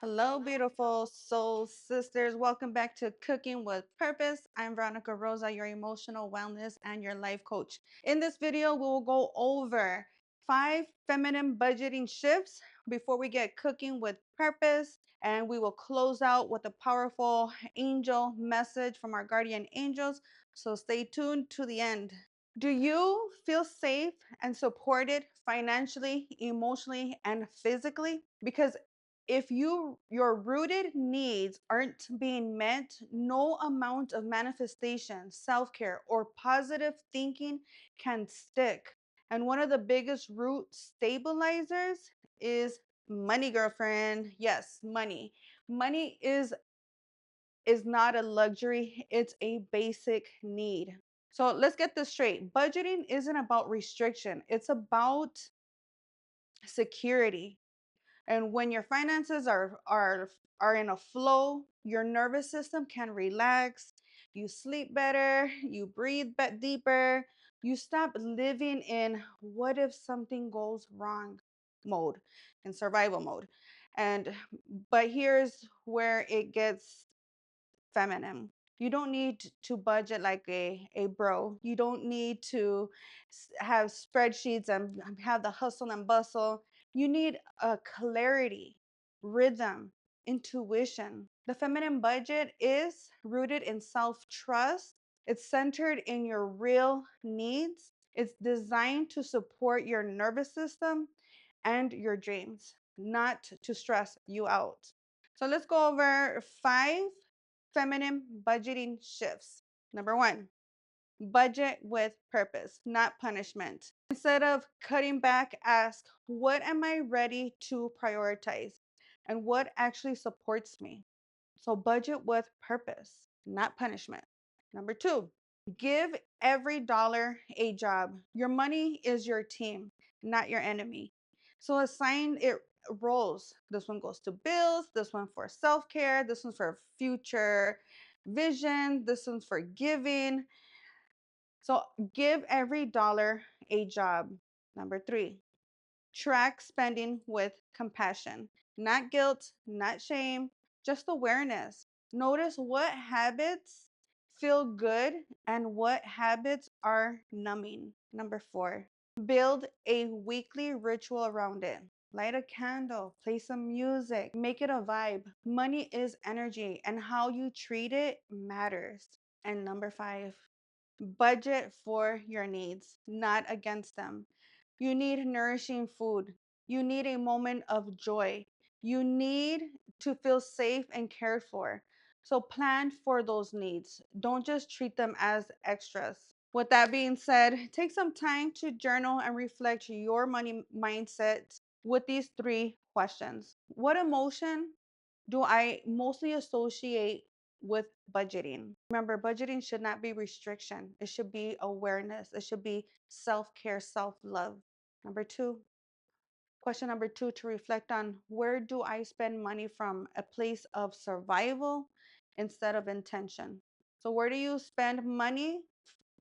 Hello, beautiful soul sisters. Welcome back to Cooking with Purpose. I'm Veronica Rosa, your emotional wellness and your life coach. In this video, we will go over 5 feminine budgeting shifts before we get cooking with purpose. And we will close out with a powerful angel message from our guardian angels. So stay tuned to the end. Do you feel safe and supported financially, emotionally, and physically? Because if your rooted needs aren't being met, no amount of manifestation, self-care, or positive thinking can stick. And one of the biggest root stabilizers is money, girlfriend. Yes, money. Money is not a luxury, it's a basic need. So let's get this straight. Budgeting isn't about restriction, it's about security. And when your finances are in a flow, your nervous system can relax, you sleep better, you breathe deeper, you stop living in what if something goes wrong mode, in survival mode. And but here's where it gets feminine. You don't need to budget like a bro. You don't need to have spreadsheets and have the hustle and bustle. You need a clarity, rhythm, intuition. The feminine budget is rooted in self trust, it's centered in your real needs, it's designed to support your nervous system and your dreams, not to stress you out. So let's go over 5 feminine budgeting shifts. Number one, budget with purpose, not punishment. Instead of cutting back, ask, what am I ready to prioritize? And what actually supports me? So budget with purpose, not punishment. Number two, give every dollar a job. Your money is your team, not your enemy. So assign it roles. This one goes to bills, this one for self-care, this one's for future vision, this one's for giving. So give every dollar a job. Number three, track spending with compassion, not guilt, not shame, just awareness. Notice what habits feel good and what habits are numbing. Number four, build a weekly ritual around it. Light a candle, play some music, make it a vibe. Money is energy, and how you treat it matters. And number five, budget for your needs, not against them. You need nourishing food. You need a moment of joy. You need to feel safe and cared for. So plan for those needs. Don't just treat them as extras. With that being said, take some time to journal and reflect your money mindset with these 3 questions. What emotion do I mostly associate with budgeting? Remember, budgeting should not be restriction. It should be awareness. It should be self-care, self-love. Number two, question number two to reflect on, where do I spend money from a place of survival instead of intention? So where do you spend money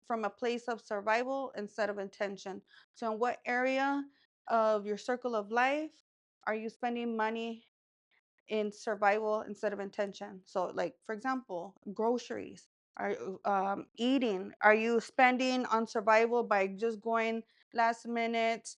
from a place of survival instead of intention? So in what area of your circle of life are you spending money in survival instead of intention? So, like for example, groceries. Are you eating? Are you spending on survival by just going last minute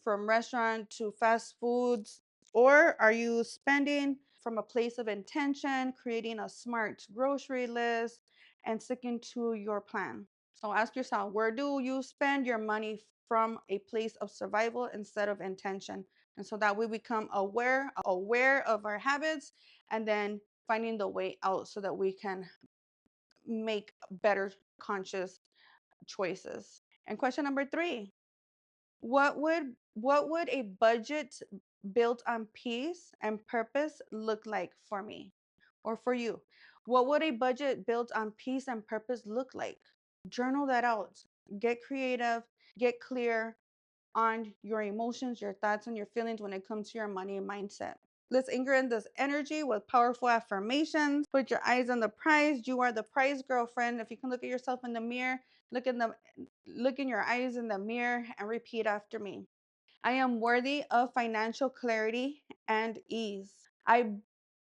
from restaurant to fast foods, or are you spending from a place of intention, creating a smart grocery list and sticking to your plan? So ask yourself, where do you spend your money from a place of survival instead of intention? And so that we become aware of our habits and then finding the way out so that we can make better conscious choices. And question number three, what would a budget built on peace and purpose look like for me or for you? What would a budget built on peace and purpose look like? Journal that out. Get creative, get clear on your emotions, your thoughts, and your feelings when it comes to your money mindset. Let's anchor in this energy with powerful affirmations. Put your eyes on the prize. You are the prize, girlfriend. If you can look at yourself in the mirror, look in your eyes in the mirror and repeat after me. I am worthy of financial clarity and ease. I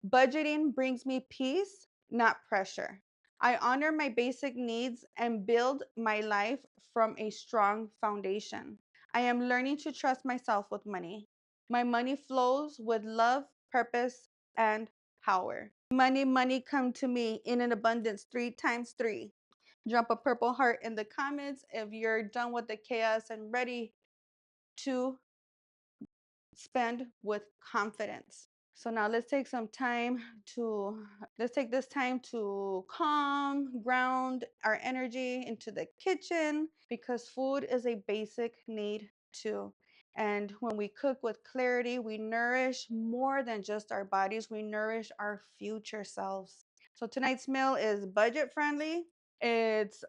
Budgeting brings me peace, not pressure. I honor my basic needs and build my life from a strong foundation. I am learning to trust myself with money. My money flows with love, purpose, and power. Money, money come to me in an abundance 3 times 3. Drop a purple heart in the comments if you're done with the chaos and ready to spend with confidence. So now let's take this time to calm, ground our energy into the kitchen because food is a basic need too. And when we cook with clarity, we nourish more than just our bodies, we nourish our future selves. So tonight's meal is budget friendly. It's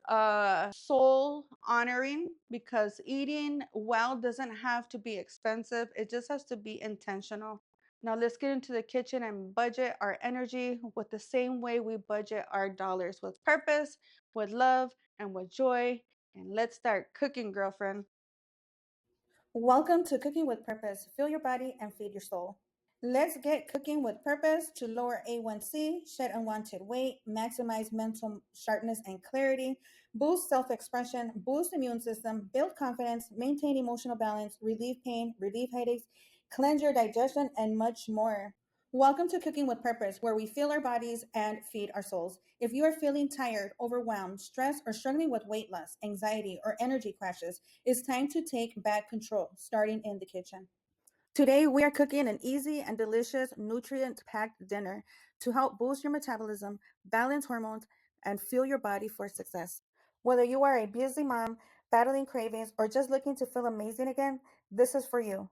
soul honoring because eating well doesn't have to be expensive, it just has to be intentional. Now let's get into the kitchen and budget our energy with the same way we budget our dollars, with purpose, with love, and with joy. And let's start cooking, girlfriend. Welcome to Cooking with Purpose. Fill your body and feed your soul. Let's get cooking with purpose to lower A1C, shed unwanted weight, maximize mental sharpness and clarity, boost self expression, boost immune system, build confidence, maintain emotional balance, relieve pain, relieve headaches, cleanse your digestion, and much more. Welcome to Cooking with Purpose, where we fill our bodies and feed our souls. If you are feeling tired, overwhelmed, stressed, or struggling with weight loss, anxiety, or energy crashes, it's time to take back control, starting in the kitchen. Today, we are cooking an easy and delicious, nutrient packed dinner to help boost your metabolism, balance hormones, and fuel your body for success. Whether you are a busy mom, battling cravings, or just looking to feel amazing again, this is for you.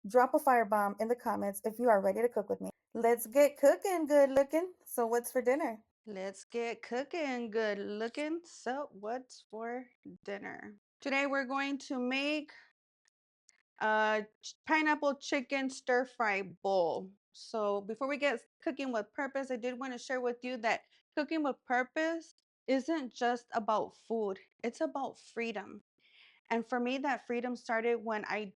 Drop a firebomb in the comments if you are ready to cook with me. Let's get cooking, good looking. So, what's for dinner? Let's get cooking, good looking. So, what's for dinner? Today, we're going to make pineapple chicken stir fry bowl. So before we get cooking with purpose, I did want to share with you that cooking with purpose isn't just about food, it's about freedom. And for me, that freedom started when I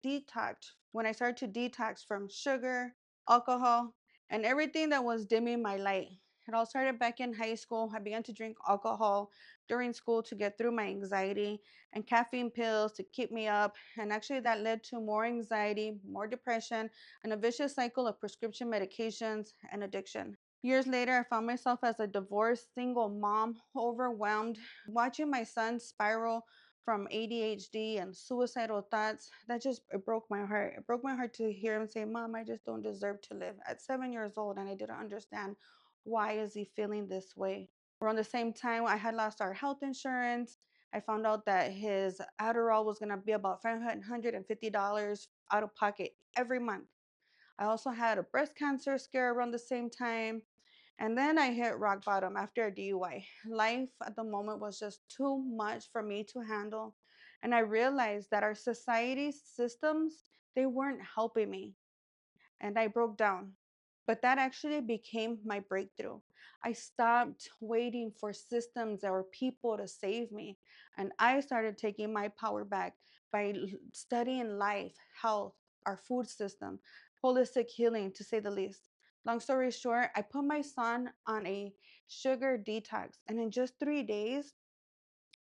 started to detox from sugar, alcohol, and everything that was dimming my light. It all started back in high school. I began to drink alcohol during school to get through my anxiety and caffeine pills to keep me up. And actually, that led to more anxiety, more depression, and a vicious cycle of prescription medications and addiction. Years later, I found myself as a divorced single mom, overwhelmed, watching my son spiral from ADHD and suicidal thoughts. That just it broke my heart. It broke my heart to hear him say, "Mom, I just don't deserve to live." At 7 years old, and I didn't understand why is he feeling this way. Around the same time, I had lost our health insurance. I found out that his Adderall was gonna be about $550 out of pocket every month. I also had a breast cancer scare around the same time. And then I hit rock bottom after a DUI. Life at the moment was just too much for me to handle. And I realized that our society systems, they weren't helping me, and I broke down. But that actually became my breakthrough. I stopped waiting for systems or people to save me, and I started taking my power back by studying life, health, our food system, holistic healing, to say the least. Long story short, I put my son on a sugar detox, and in just 3 days,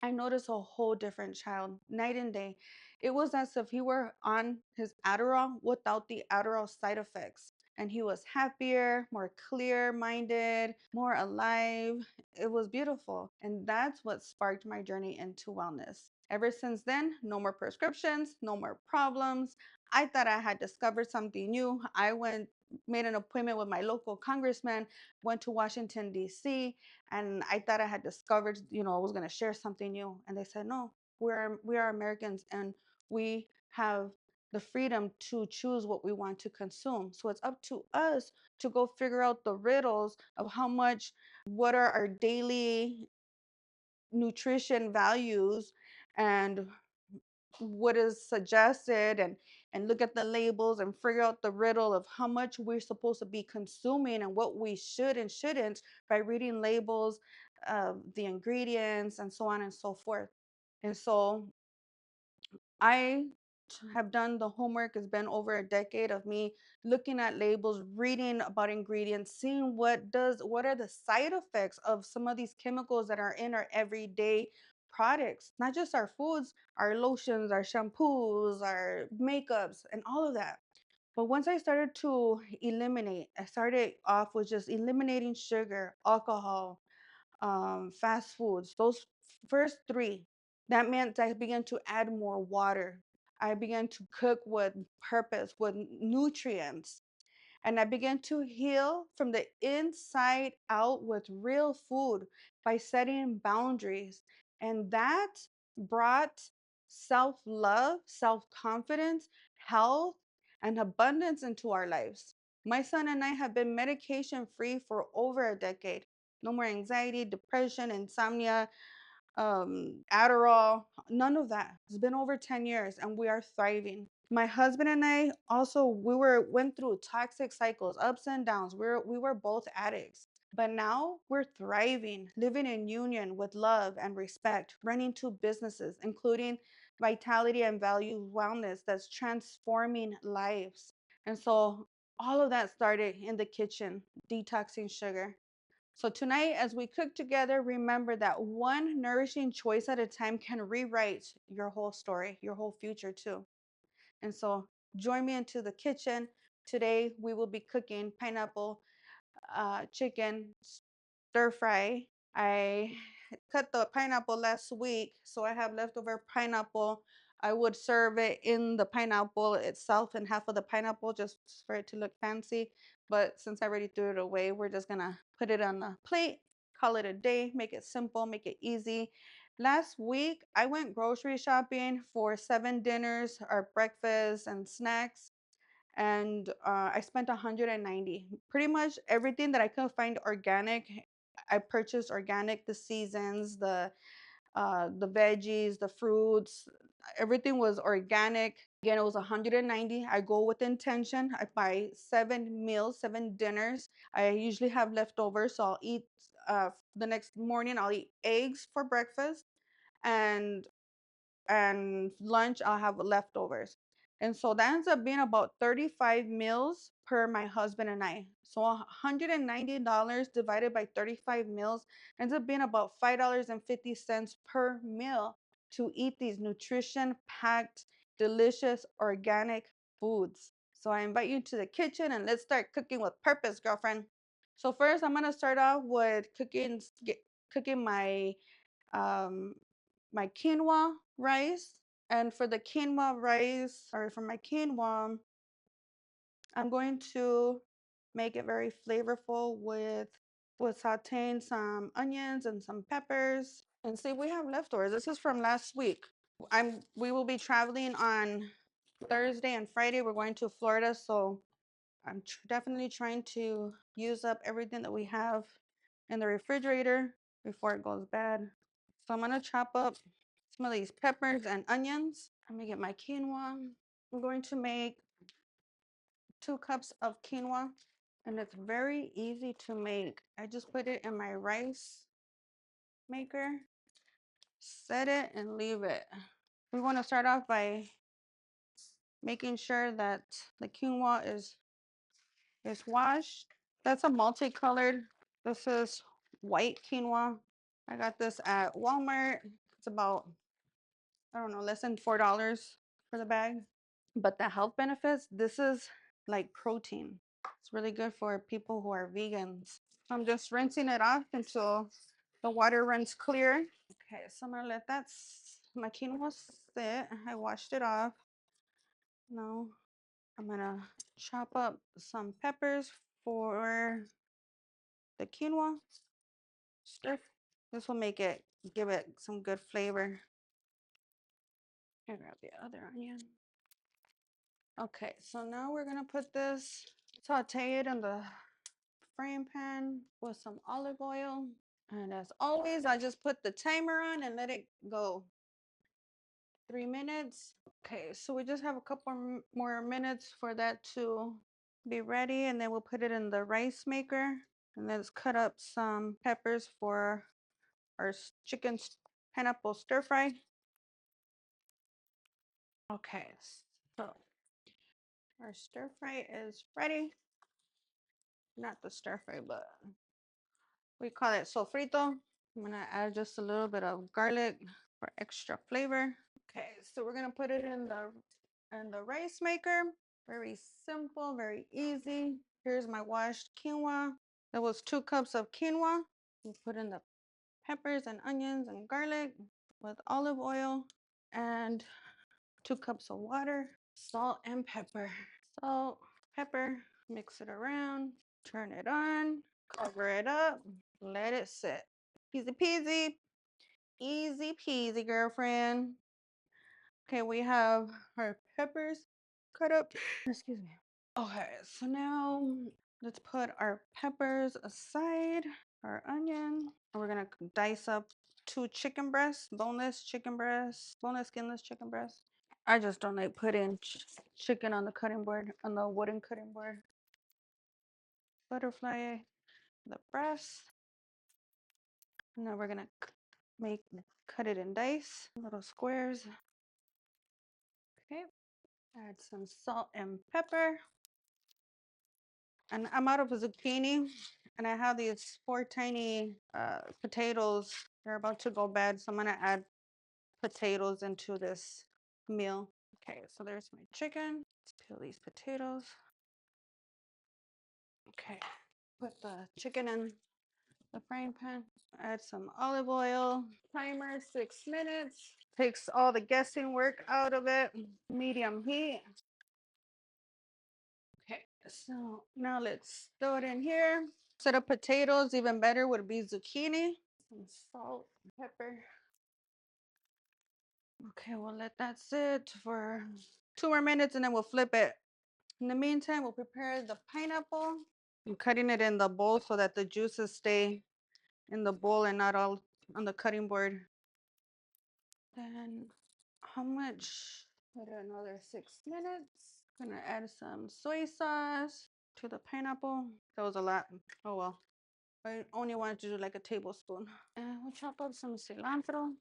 I noticed a whole different child, night and day. It was as if he were on his Adderall without the Adderall side effects. And he was happier, more clear minded, more alive. It was beautiful. And that's what sparked my journey into wellness. Ever since then, no more prescriptions, no more problems. I thought I had discovered something new. Made an appointment with my local congressman, went to Washington, D.C., and I thought I had discovered, I was going to share something new. And they said, no, we are Americans, and we have the freedom to choose what we want to consume. So it's up to us to go figure out the riddles of what are our daily nutrition values, and what is suggested, and look at the labels and figure out the riddle of how much we're supposed to be consuming and what we should and shouldn't by reading labels, the ingredients, and so on and so forth. And so I have done the homework. It's been over a decade of me looking at labels, reading about ingredients, seeing what are the side effects of some of these chemicals that are in our everyday products, not just our foods, our lotions, our shampoos, our makeups, and all of that. But once I started to eliminate, I started off with just eliminating sugar, alcohol, fast foods, those first three. That meant I began to add more water. I began to cook with purpose, with nutrients. And I began to heal from the inside out with real food by setting boundaries. And that brought self love, self confidence, health, and abundance into our lives. My son and I have been medication free for over a decade. No more anxiety, depression, insomnia, Adderall, none of that. It's been over 10 years and we are thriving. My husband and I also went through toxic cycles, ups and downs. We were both addicts. But now we're thriving, living in union with love and respect, running two businesses, including vitality and value wellness that's transforming lives. And so all of that started in the kitchen, detoxing sugar. So tonight, as we cook together, remember that one nourishing choice at a time can rewrite your whole story, your whole future too. And so join me into the kitchen. Today, we will be cooking pineapple chicken stir fry. I cut the pineapple last week, so I have leftover pineapple. I would serve it in the pineapple itself and half of the pineapple just for it to look fancy. But since I already threw it away, we're just gonna put it on the plate, call it a day, make it simple, make it easy. Last week, I went grocery shopping for 7 dinners, our breakfast and snacks, and I spent 190. Pretty much everything that I could find organic. I purchased organic, the seasons, the veggies, the fruits, everything was organic. Again, it was 190. I go with intention. I buy 7 meals, 7 dinners. I usually have leftovers, so I'll eat the next morning. I'll eat eggs for breakfast, and lunch I'll have leftovers. And so that ends up being about 35 meals per my husband and I. So $190 divided by 35 meals ends up being about $5.50 per meal to eat these nutrition packed, delicious, organic foods. So I invite you to the kitchen and let's start cooking with purpose, girlfriend. So first I'm gonna start off with cooking um, my quinoa rice. And for the quinoa rice, or for my quinoa, I'm going to make it very flavorful with sauteing some onions and some peppers. And see, we have leftovers. This is from last week. We will be traveling on Thursday and Friday. We're going to Florida, so I'm definitely trying to use up everything that we have in the refrigerator before it goes bad. So I'm gonna chop up some of these peppers and onions. Let me get my quinoa. I'm going to make 2 cups of quinoa, and it's very easy to make. I just put it in my rice maker, set it, and leave it. We want to start off by making sure that the quinoa is washed. That's a multicolored. This is white quinoa. I got this at Walmart. It's about, I don't know, less than $4 for the bag. But the health benefits, this is like protein. It's really good for people who are vegans. I'm just rinsing it off until the water runs clear. Okay, so I'm gonna let my quinoa sit. I washed it off. Now I'm gonna chop up some peppers for the quinoa. Stir. This will give it some good flavor. I grab the other onion. Okay, so now we're gonna put this, saute it in the frying pan with some olive oil. And as always, I just put the timer on and let it go. 3 minutes. Okay, so we just have a couple more minutes for that to be ready, and then we'll put it in the rice maker. And let's cut up some peppers for our chicken pineapple stir fry. Okay, so our stir fry is ready. Not the stir fry, but we call it sofrito. I'm gonna add just a little bit of garlic for extra flavor. Okay, so we're gonna put it in the rice maker. Very simple, very easy. Here's my washed quinoa. That was 2 cups of quinoa. We put in the peppers and onions and garlic with olive oil and 2 cups of water, salt and pepper. Salt, pepper, mix it around, turn it on, cover it up, let it sit. Easy peasy, easy peasy, girlfriend. Okay, we have our peppers cut up. Excuse me. Okay, so now let's put our peppers aside, our onion. And we're gonna dice up 2 chicken breasts, boneless chicken breasts, boneless, skinless chicken breasts. I just don't like putting chicken on the cutting board, on the wooden cutting board. Butterfly the breast. And now we're gonna cut it in dice, little squares. Okay, add some salt and pepper. And I'm out of a zucchini, and I have these 4 tiny potatoes. They're about to go bad, so I'm gonna add potatoes into this meal. Okay, so there's my chicken. Let's peel these potatoes. Okay, put the chicken in the frying pan. Add some olive oil. Timer 6 minutes. Takes all the guessing work out of it. Medium heat. Okay, so now let's throw it in here. Instead of potatoes, even better would be zucchini. Some salt, pepper. Okay, we'll let that sit for 2 more minutes and then we'll flip it. In the meantime, we'll prepare the pineapple. I'm cutting it in the bowl so that the juices stay in the bowl and not all on the cutting board. Then how much? Put another 6 minutes. Gonna add some soy sauce to the pineapple. That was a lot. Oh well. I only wanted to do like a tablespoon. And we'll chop up some cilantro.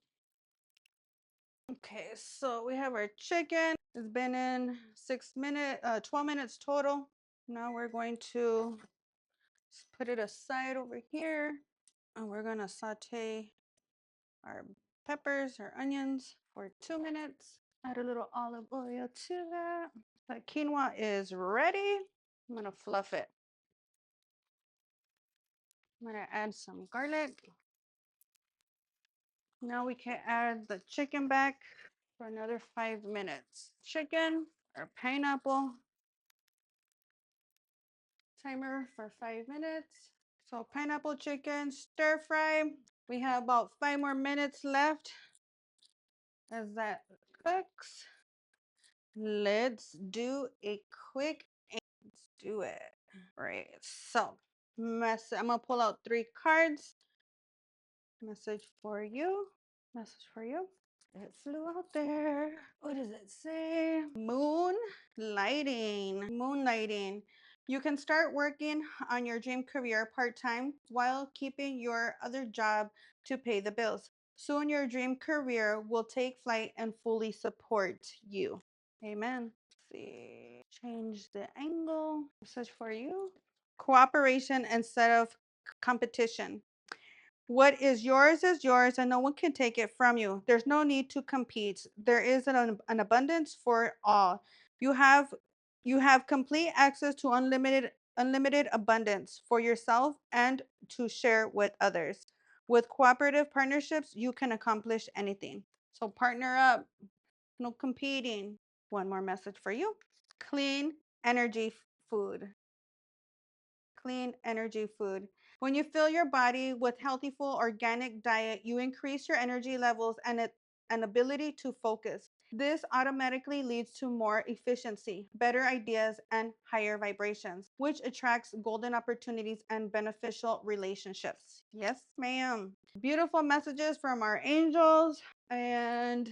Okay, so we have our chicken. It's been in 6 minutes, 12 minutes total. Now we're going to put it aside over here. And we're gonna saute our peppers or onions for 2 minutes. Add a little olive oil to that. The quinoa is ready. I'm gonna fluff it. I'm gonna add some garlic. Now we can add the chicken back for another 5 minutes. Chicken or pineapple. Timer for 5 minutes. So pineapple chicken, stir fry. We have about 5 more minutes left as that cooks. Let's do a quick, let's do it. Right, so I'm gonna pull out 3 cards. Message for you. Message for you. It flew out there. What does it say? Moonlighting. Moonlighting. You can start working on your dream career part-time while keeping your other job to pay the bills. Soon your dream career will take flight and fully support you. Amen. Let's see. Change the angle. Message for you. Cooperation instead of competition. What is yours and no one can take it from you. There's no need to compete. There is an abundance for all. You have you have complete access to unlimited abundance for yourself and to share with others. With cooperative partnerships, you can accomplish anything. So partner up, no competing. One more message for you. Clean energy food. Clean energy food. When you fill your body with healthy, full, organic diet, you increase your energy levels and an ability to focus. This automatically leads to more efficiency, better ideas, and higher vibrations, which attracts golden opportunities and beneficial relationships. Yes, ma'am. Beautiful messages from our angels. And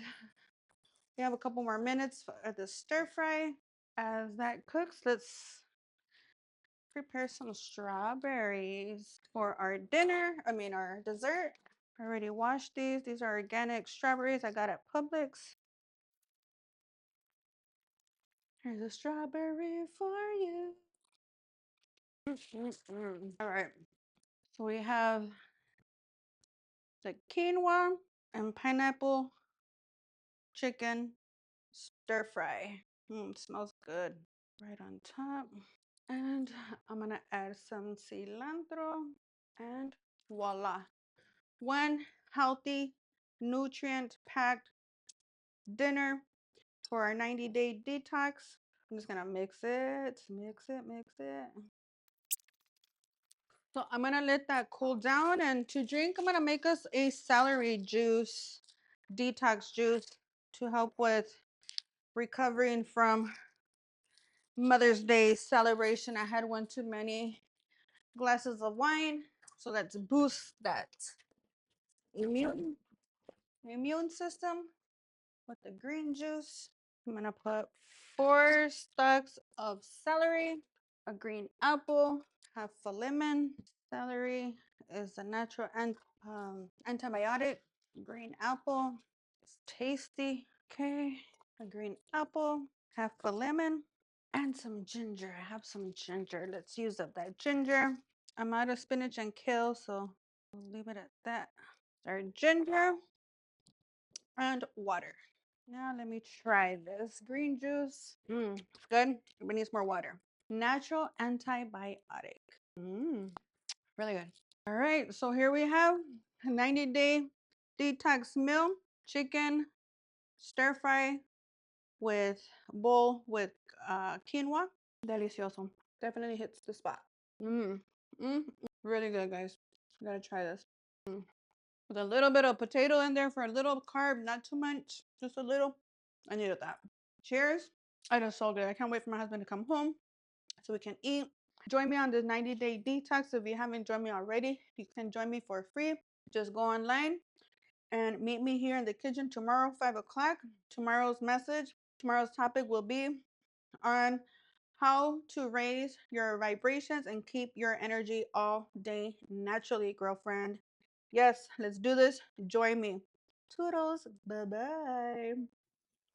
we have a couple more minutes for the stir fry. As that cooks, let's prepare some strawberries for our our dessert. I already washed these. These are organic strawberries I got at Publix. Here's a strawberry for you. All right. So we have the quinoa and pineapple chicken stir fry. Smells good. Right on top. And I'm gonna add some cilantro and voila. One healthy, nutrient packed dinner for our 90-day detox. I'm just gonna mix it, mix it, mix it. So I'm gonna let that cool down, and to drink, I'm gonna make us a celery juice, detox juice, to help with recovering from Mother's Day celebration. I had one too many glasses of wine, so let's boost that immune immune system with the green juice. I'm gonna put 4 stalks of celery, a green apple, half a lemon. Celery is a natural antibiotic. Green apple is tasty. Okay, a green apple, half a lemon, and some ginger. I have some ginger. Let's use up that ginger. I'm out of spinach and kale, so we'll leave it at that. Our ginger and water. Now let me try this green juice. It's good, but needs more water. Natural antibiotic. Really good. All right, so here we have a 90-day detox meal: chicken stir fry with bowl with quinoa. Delicioso. Definitely hits the spot. Mmm. Really good, guys. You gotta try this. Mm. With a little bit of potato in there for a little carb, not too much, just a little. I needed that. Cheers. It is so good. I can't wait for my husband to come home so we can eat. Join me on this 90-day detox. If you haven't joined me already, you can join me for free. Just go online and meet me here in the kitchen tomorrow, 5 o'clock. Tomorrow's topic will be on how to raise your vibrations and keep your energy all day naturally, girlfriend. Yes, let's do this. Join me. Toodles. Bye bye.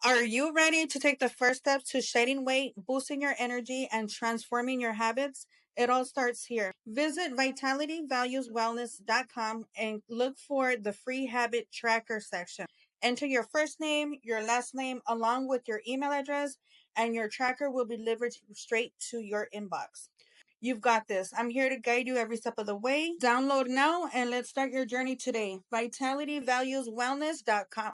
Are you ready to take the first steps to shedding weight, boosting your energy, and transforming your habits? It all starts here. Visit vitalityvalueswellness.com and look for the free habit tracker section. Enter your first name, your last name, along with your email address, and your tracker will be delivered straight to your inbox. You've got this. I'm here to guide you every step of the way. Download now and let's start your journey today. vitalityvalueswellness.com.